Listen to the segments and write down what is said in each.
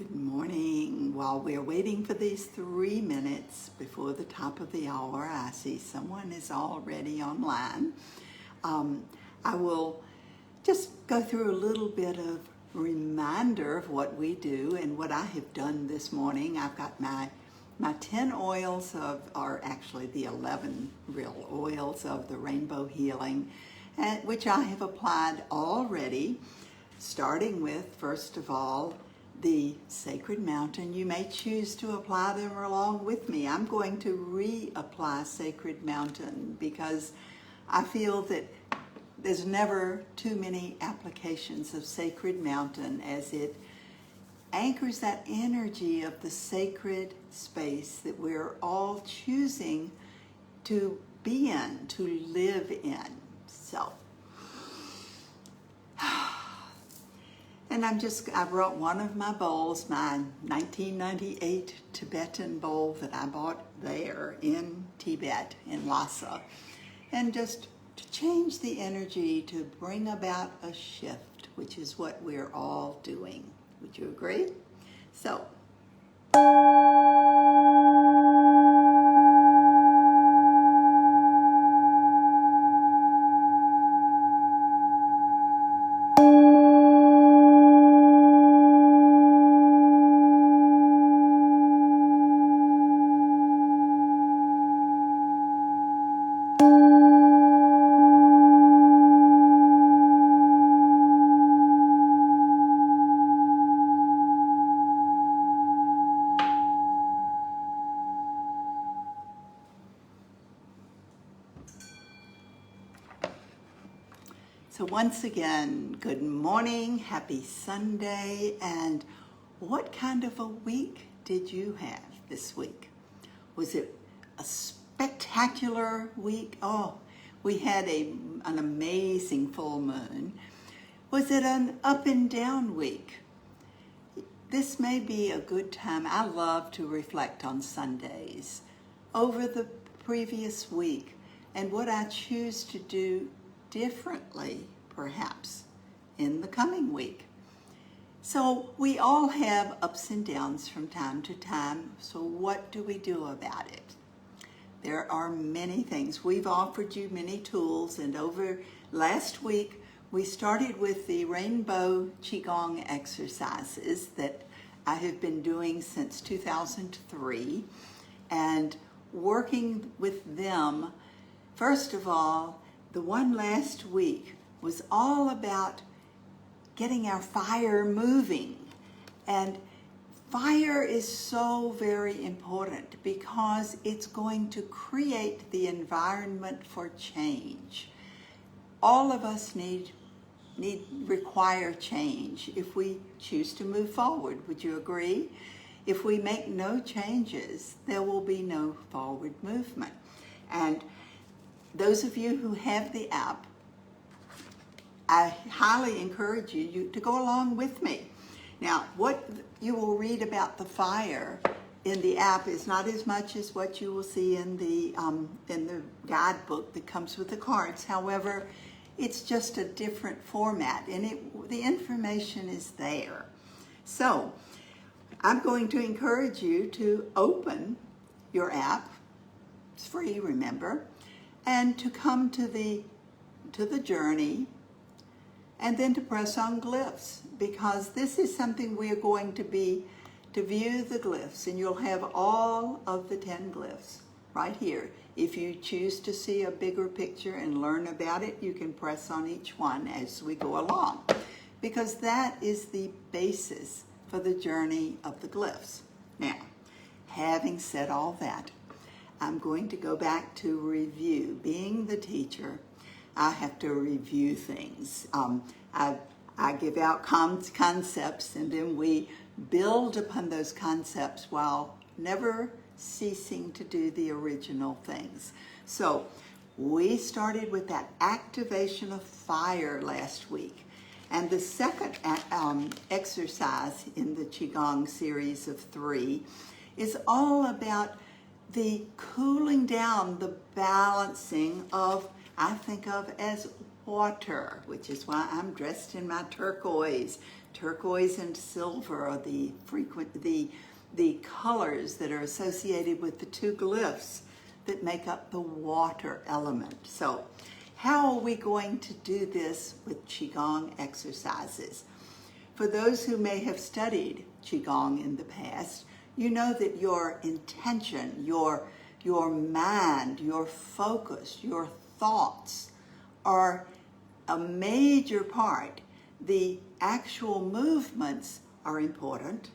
Good morning. While we're waiting for these 3 minutes before the top of the hour, I see someone is already online. I will just go through a little bit of reminder of what we do and what I have done this morning. I've got my 10 oils or actually the 11 real oils of the Rainbow Healing, which I have applied already, starting with, first of all, the Sacred Mountain. You may choose to apply them along with me. I'm going to reapply Sacred Mountain because I feel that there's never too many applications of Sacred Mountain, as it anchors that energy of the sacred space that we're all choosing to be in, to live in. So, and I brought one of my bowls, my 1998 Tibetan bowl that I bought there in Tibet, in Lhasa, and just to change the energy, to bring about a shift, which is what we're all doing. Would you agree? So, once again, good morning, happy Sunday, and what kind of a week did you have this week? Was it a spectacular week? Oh, we had an amazing full moon. Was it an up and down week? This may be a good time. I love to reflect on Sundays over the previous week and what I choose to do differently, perhaps, in the coming week. So we all have ups and downs from time to time. So what do we do about it? There are many things. We've offered you many tools, and over last week, we started with the Rainbow Qigong exercises that I have been doing since 2003, and working with them. First of all, the one last week was all about getting our fire moving. And fire is so very important because it's going to create the environment for change. All of us require change if we choose to move forward. Would you agree? If we make no changes, there will be no forward movement. And those of you who have the app, I highly encourage you to go along with me. Now, what you will read about the fire in the app is not as much as what you will see in the guidebook that comes with the cards. However, it's just a different format, and the information is there. So, I'm going to encourage you to open your app. It's free, remember, and to come to the journey, and then to press on glyphs, because this is something we are going to view the glyphs, and you'll have all of the 10 glyphs right here. If you choose to see a bigger picture and learn about it, you can press on each one as we go along, because that is the basis for the journey of the glyphs. Now, having said all that, I'm going to go back to review. Being the teacher, I have to review things. I give out concepts, and then we build upon those concepts while never ceasing to do the original things. So we started with that activation of fire last week. And the second exercise in the Qigong series of 3 is all about the cooling down, the balancing of, I think of as water, which is why I'm dressed in my turquoise. Turquoise and silver are the colors that are associated with the two glyphs that make up the water element. So how are we going to do this with Qigong exercises? For those who may have studied Qigong in the past, you know that your intention, your mind, your focus, your thoughts are a major part. The actual movements are important.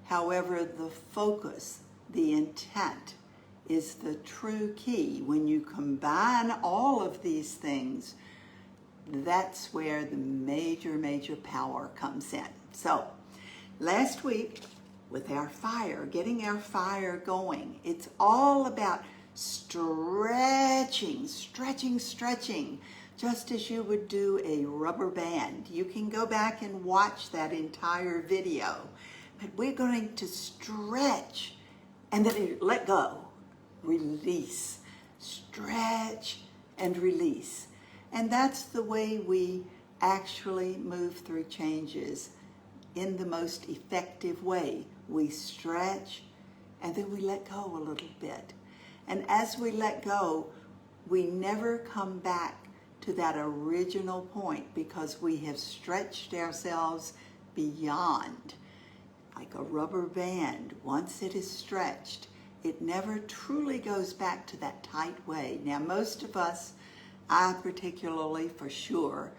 However, the focus, the intent, is the true key. When you combine all of these things, that's where the major power comes in. So, last week, with our fire, getting our fire going, it's all about stretching, just as you would do a rubber band. You can go back and watch that entire video, but we're going to stretch and then let go, release, stretch and release. And that's the way we actually move through changes in the most effective way. We stretch and then we let go a little bit. And as we let go, we never come back to that original point because we have stretched ourselves beyond. Like a rubber band, once it is stretched, it never truly goes back to that tight way. Now, most of us, I particularly for sure,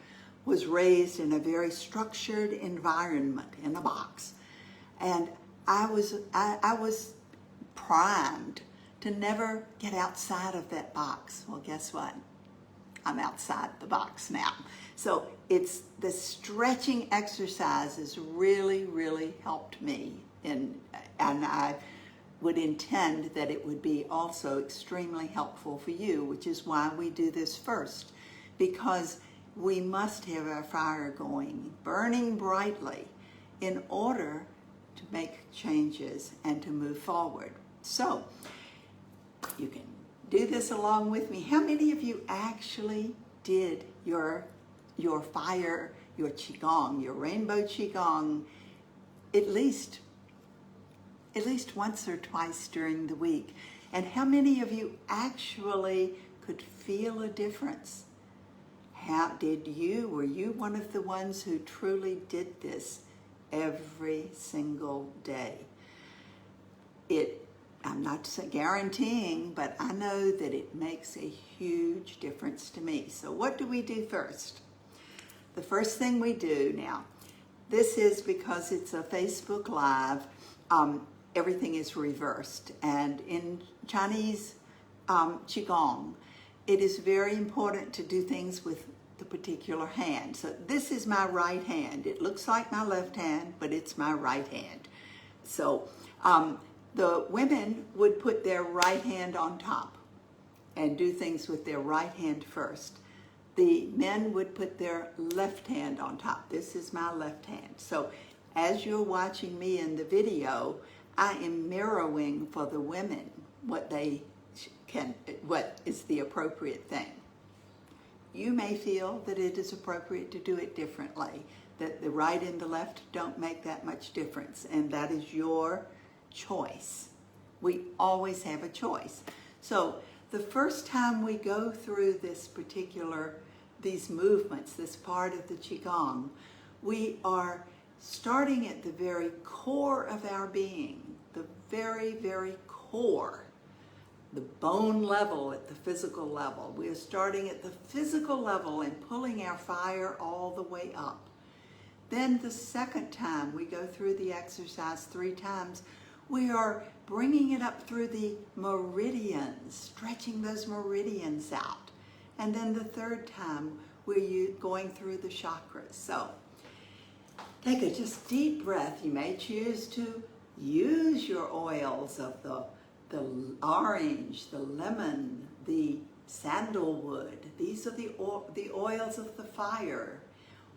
was raised in a very structured environment in a box. And I was primed to never get outside of that box. Well, guess what? I'm outside the box now. So it's the stretching exercises really helped me. And I would intend that it would be also extremely helpful for you, which is why we do this first, because we must have our fire going, burning brightly, in order to make changes and to move forward. So you can do this along with me. How many of you actually did your fire, your Qigong, your Rainbow Qigong, at least once or twice during the week? And how many of you actually could feel a difference? How did you? Were you one of the ones who truly did this every single day? I'm not guaranteeing, but I know that it makes a huge difference to me. So what do we do first? The first thing we do now, this is because it's a Facebook Live, everything is reversed. And in Chinese Qigong, it is very important to do things with the particular hand. So this is my right hand. It looks like my left hand, but it's my right hand. So the women would put their right hand on top and do things with their right hand first. The men would put their left hand on top. This is my left hand. So as you're watching me in the video, I am mirroring for the women what is the appropriate thing. You may feel that it is appropriate to do it differently, that the right and the left don't make that much difference, and that is your choice. We always have a choice. So the first time we go through these movements, this part of the Qigong, we are starting at the very core of our being, the very core, the bone level at the physical level. We are starting at the physical level and pulling our fire all the way up. Then the second time we go through the exercise 3 times, we are bringing it up through the meridians, stretching those meridians out. And then the third time, we're going through the chakras. So take a just deep breath. You may choose to use your oils of the orange, the lemon, the sandalwood. These are the oils of the fire,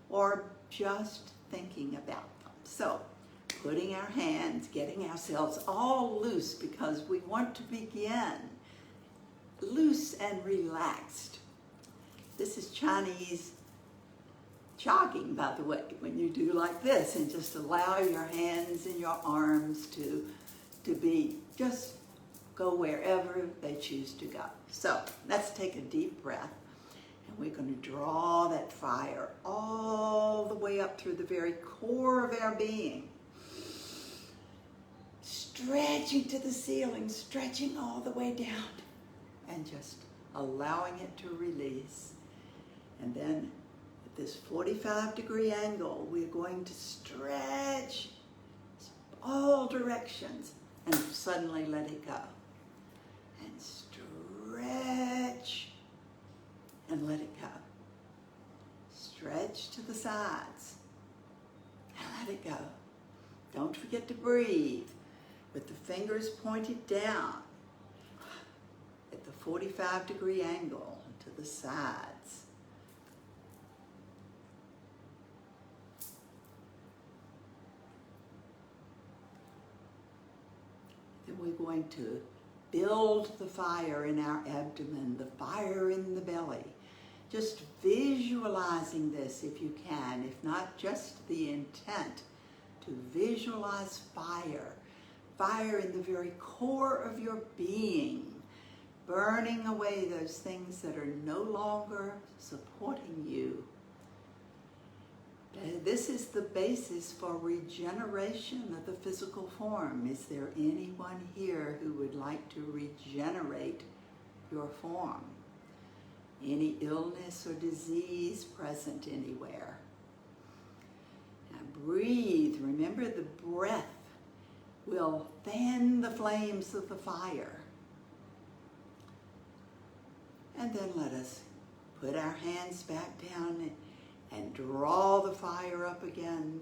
or just thinking about them. So putting our hands, getting ourselves all loose, because we want to begin loose and relaxed. This is Chinese jogging, by the way, when you do like this, and just allow your hands and your arms to be, just go wherever they choose to go. So let's take a deep breath, and we're going to draw that fire all the way up through the very core of our being, stretching to the ceiling, stretching all the way down, and just allowing it to release. And then at this 45-degree angle, we're going to stretch all directions and suddenly let it go. And stretch and let it go. Stretch to the sides and let it go. Don't forget to breathe with the fingers pointed down at the 45-degree angle to the sides. Then we're going to build the fire in our abdomen, the fire in the belly. Just visualizing this if you can, if not just the intent to visualize fire. Fire in the very core of your being, burning away those things that are no longer supporting you. This is the basis for regeneration of the physical form. Is there anyone here who would like to regenerate your form? Any illness or disease present anywhere? Now breathe. Remember, the breath will fan the flames of the fire. And then let us put our hands back down and draw the fire up again.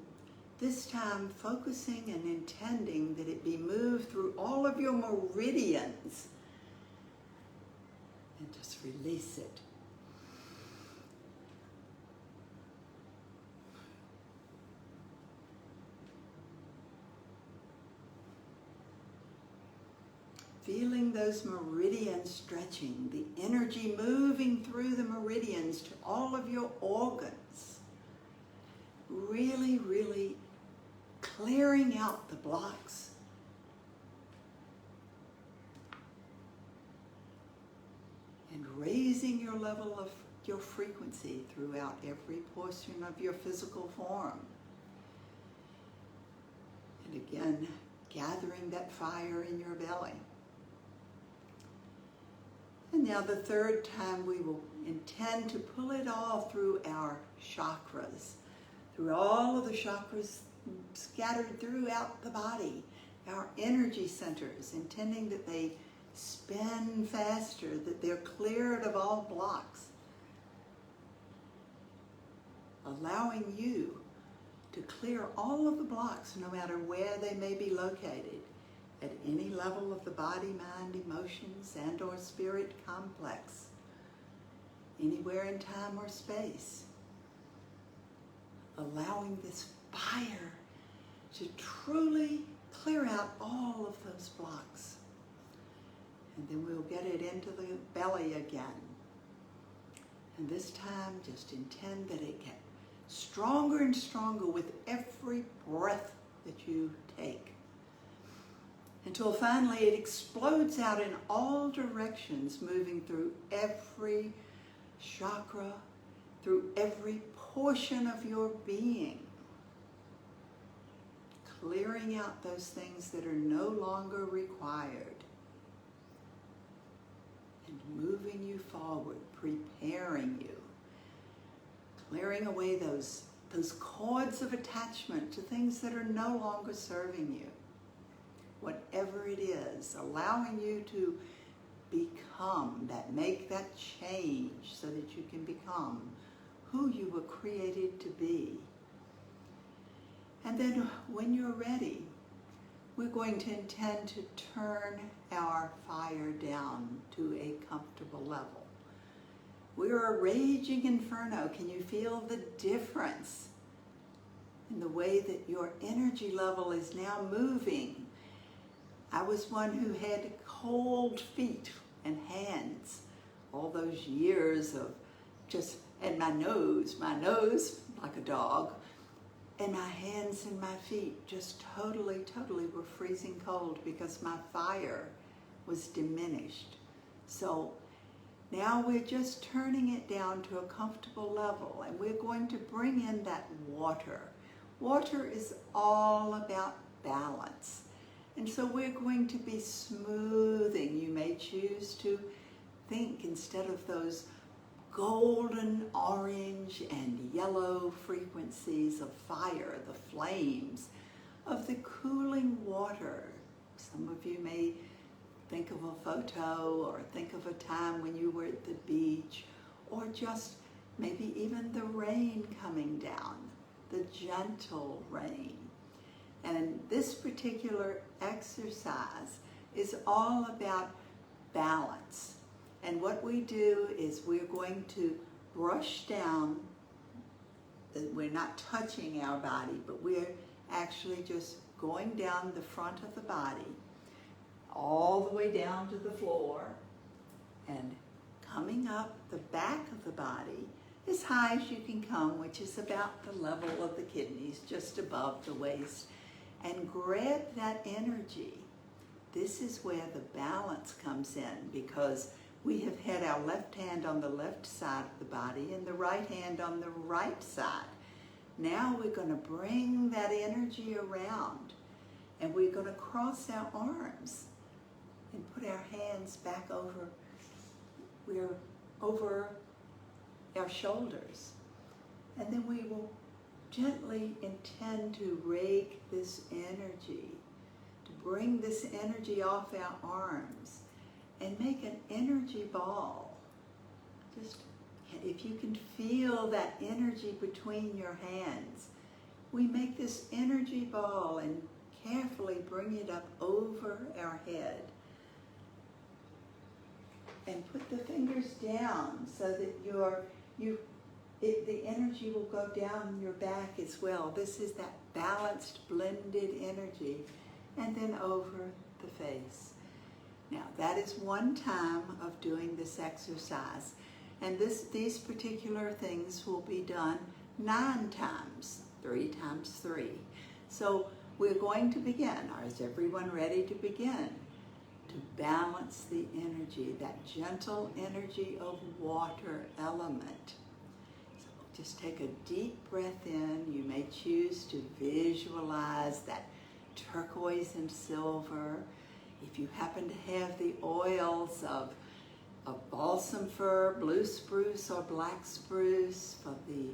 This time focusing and intending that it be moved through all of your meridians. And just release it. Feeling those meridians stretching, the energy moving through the meridians to all of your organs. Really, really clearing out the blocks. And raising your level of your frequency throughout every portion of your physical form. And again, gathering that fire in your belly. And now the third time we will intend to pull it all through our chakras, through all of the chakras scattered throughout the body, our energy centers, intending that they spin faster, that they're cleared of all blocks, allowing you to clear all of the blocks no matter where they may be located, at any level of the body, mind, emotions, and or spirit complex, anywhere in time or space. Allowing this fire to truly clear out all of those blocks. And then we'll get it into the belly again. And this time just intend that it get stronger and stronger with every breath that you take, until finally it explodes out in all directions, moving through every chakra, through every portion of your being, clearing out those things that are no longer required, and moving you forward, preparing you, clearing away those cords of attachment to things that are no longer serving you. Whatever it is, allowing you to become that, make that change so that you can become who you were created to be. And then when you're ready, we're going to intend to turn our fire down to a comfortable level. We're a raging inferno. Can you feel the difference in the way that your energy level is now moving? I was one who had cold feet and hands all those years of just, and my nose like a dog, and my hands and my feet just totally were freezing cold because my fire was diminished. So now we're just turning it down to a comfortable level, and we're going to bring in that water. Water is all about balance. And so we're going to be smoothing. You may choose to think, instead of those golden orange and yellow frequencies of fire, the flames, of the cooling water. Some of you may think of a photo or think of a time when you were at the beach, or just maybe even the rain coming down, the gentle rain. And this particular exercise is all about balance. And what we do is we're going to brush down. We're not touching our body, but we're actually just going down the front of the body, all the way down to the floor, and coming up the back of the body as high as you can come, which is about the level of the kidneys, just above the waist, and grab that energy. This is where the balance comes in, because we have had our left hand on the left side of the body and the right hand on the right side. Now we're going to bring that energy around, and we're going to cross our arms and put our hands back over our shoulders. And then we will gently intend to rake this energy, to bring this energy off our arms and make an energy ball. Just, if you can feel that energy between your hands, we make this energy ball and carefully bring it up over our head. And put the fingers down so that the energy will go down your back as well. This is that balanced, blended energy. And then over the face. Now, that is one time of doing this exercise. And these particular things will be done 9 times, 3 times 3. So we're going to begin. Is everyone ready to begin? To balance the energy, that gentle energy of water element. So just take a deep breath in. You may choose to visualize that turquoise and silver. If you happen to have the oils of balsam fir, blue spruce, or black spruce for the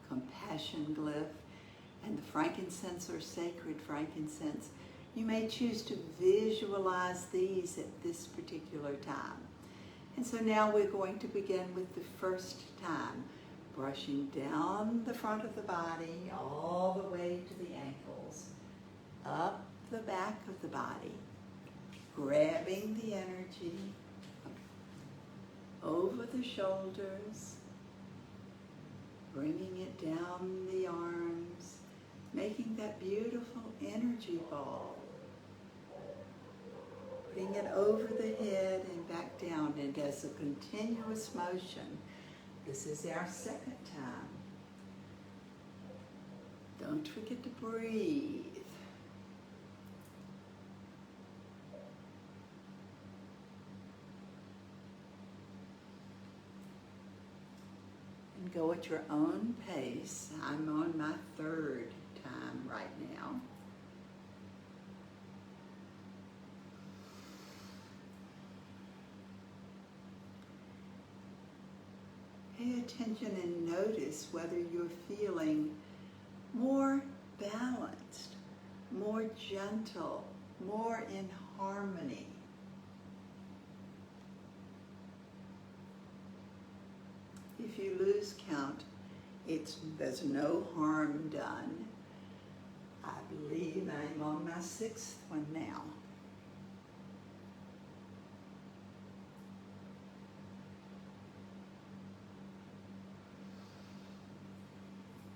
compassion glyph, and the frankincense or sacred frankincense, you may choose to visualize these at this particular time. And so now we're going to begin with the first time, brushing down the front of the body all the way to the ankles, up the back of the body, grabbing the energy over the shoulders, bringing it down the arms, making that beautiful energy ball, putting it over the head and back down, and as a continuous motion. This is our second time. Don't forget to breathe. And go at your own pace. I'm on my 3rd time right now. Pay attention and notice whether you're feeling more balanced, more gentle, more in harmony. If you lose count, there's no harm done. I believe I'm on my 6th one now.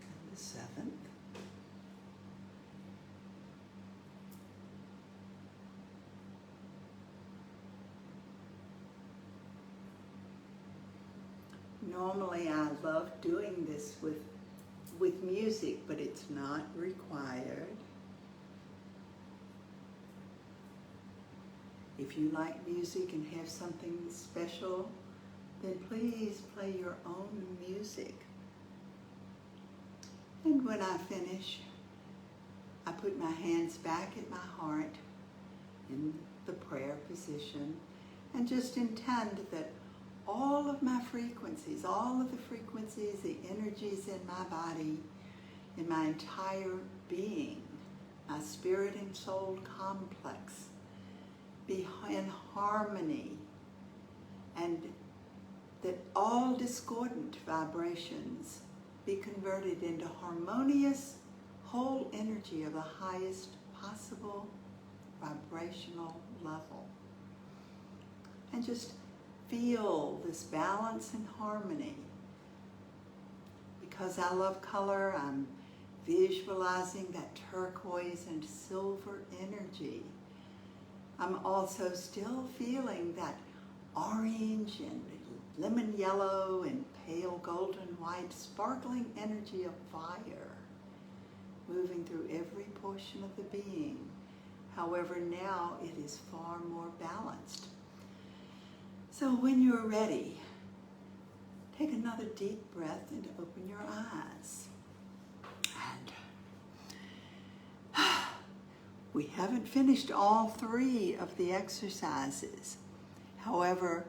And the 7th. Normally I love doing this with with music, but it's not required. If you like music and have something special, then please play your own music. And when I finish, I put my hands back at my heart in the prayer position and just intend that all of my frequencies, all of the frequencies, the energies in my body, in my entire being, my spirit and soul complex, be in harmony, and that all discordant vibrations be converted into harmonious whole energy of the highest possible vibrational level. And just feel this balance and harmony. Because I love color, I'm visualizing that turquoise and silver energy. I'm also still feeling that orange and lemon yellow and pale golden white sparkling energy of fire moving through every portion of the being. However, now it is far more balanced. So when you're ready, take another deep breath and open your eyes. And we haven't finished all 3 of the exercises. However,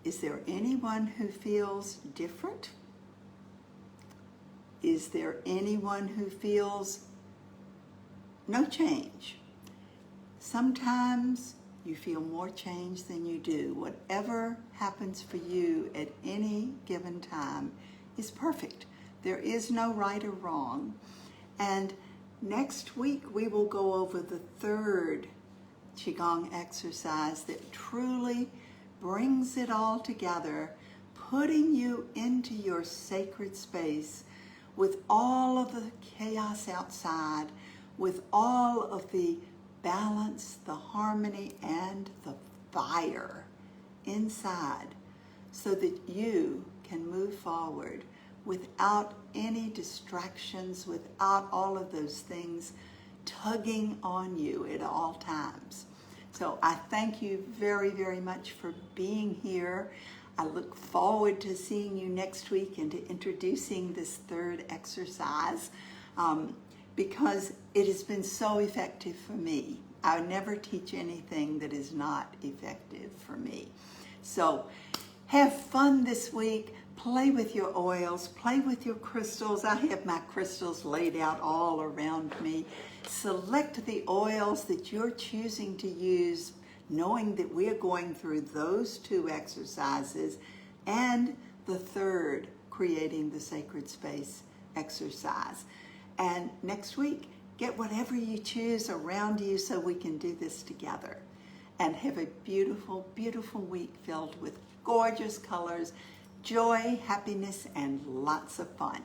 is there anyone who feels different? Is there anyone who feels no change? Sometimes you feel more change than you do. Whatever happens for you at any given time is perfect. There is no right or wrong. And next week we will go over the 3rd Qigong exercise that truly brings it all together, putting you into your sacred space with all of the chaos outside, with all of the balance, the harmony, and the fire inside, so that you can move forward without any distractions, without all of those things tugging on you at all times. So I thank you very, very much for being here. I look forward to seeing you next week and to introducing this 3rd exercise because it has been so effective for me. I never teach anything that is not effective for me. So have fun this week. Play with your oils, play with your crystals. I have my crystals laid out all around me. Select the oils that you're choosing to use, knowing that we're going through those 2 exercises and the 3rd, creating the sacred space exercise. And next week, get whatever you choose around you so we can do this together. And have a beautiful, beautiful week filled with gorgeous colors, joy, happiness, and lots of fun.